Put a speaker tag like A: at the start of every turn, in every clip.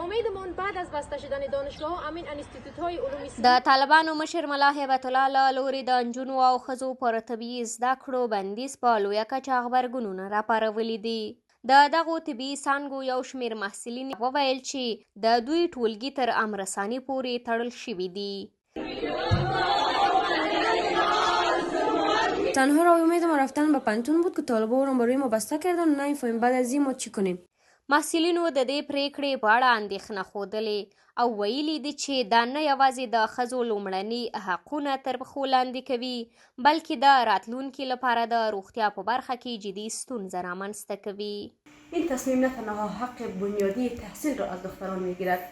A: امیدمان بعد از بسته شدن دانشگاه همین انستیتوت‌های علوم
B: د طالبانو مشر ملا هیبت الله لوري د نجونو او ښځو پر طبي زده کړو بندیز په لویه کچه غبرګونونه راپارولي دي. د دغو طبي څانګو یو شمېر محصلین وویل چې د دوی ټولګي تر امرساني پورې تړل شوي دي.
C: تنها راه امید ما رفتن به پانتون بود که طالبان رو برای ما بسته کردن و نمی‌فهمیم بعد از این ما چی کنیم.
B: محصلینو د دې پریکړې په اړه اندېښنه ښودلې او ویلي دي چې دا نه یوازې د ښځو لومړني حقونه تر پښو لاندې کوي بلکې د راتلونکي لپاره د روغتیا په برخه کې جدي ستونزه رامنځته کوي.
D: این تصمیم نه تنها حق بنیادی تحصیل را از دختران میگیرد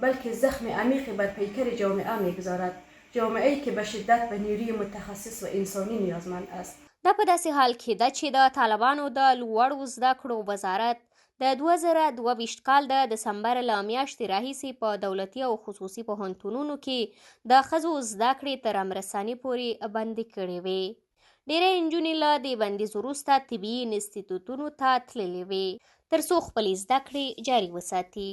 D: بلکه زخم عمیقی بر پیکر جامعه میگذارد، جامعه‌ای که به شدت به نیروی متخصص و انسانی نیازمند است.
B: دا په داسې حال کې ده چې د طالبانو د لوړو زده کړو وزارت د 2022 کال د دسمبر له میاشتې راهیسې په دولتي او خصوصي پوهنتونونو کې د ښځو زده کړې تر امرساني پورې بندي کړې وې. ډېرې نجونې له دې بندیز وروسته طبي انسټیټوټونو ته تللې وې تر څو خپلې زده کړې جاري وساتي.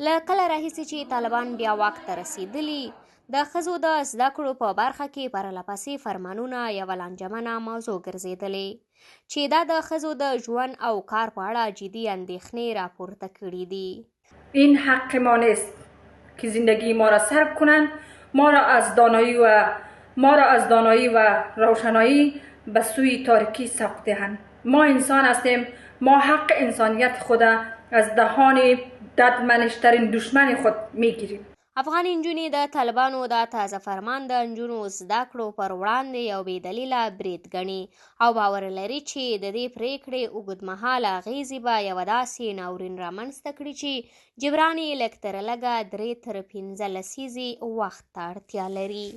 B: له کله راهیسې چې طالبان بیا واک ته رسېدلي د ښځو د زده کړو په برخه کې پرله پسې فرمانونه یوه لانجمنه موضوع ګرځېدلې چې دا د ښځو د ژوند او کار په اړه جدي اندېښنې راپورته کړي دي.
E: این حق ما نیست که زندگی ما را سرب کنند، ما را از دانایی و روشنایی به سوی تاریکی سوق دهند. ما انسان هستیم، ما حق انسانیت خود از دهان ددمنشترین دشمن خود میگیریم.
B: افغان نجونې د طالبانو د تازه فرمان د نجونو زده کړو پر وړاندې یو بې دلیله برید ګڼي او باور لري چې د دې پریکړې اوږدمهاله اغېزې به یوه داسې ناورین رامنځته کړي چې جبران یې لږ تر لږه 3 تر 15 لسیزې وخت ته اړتیا لري.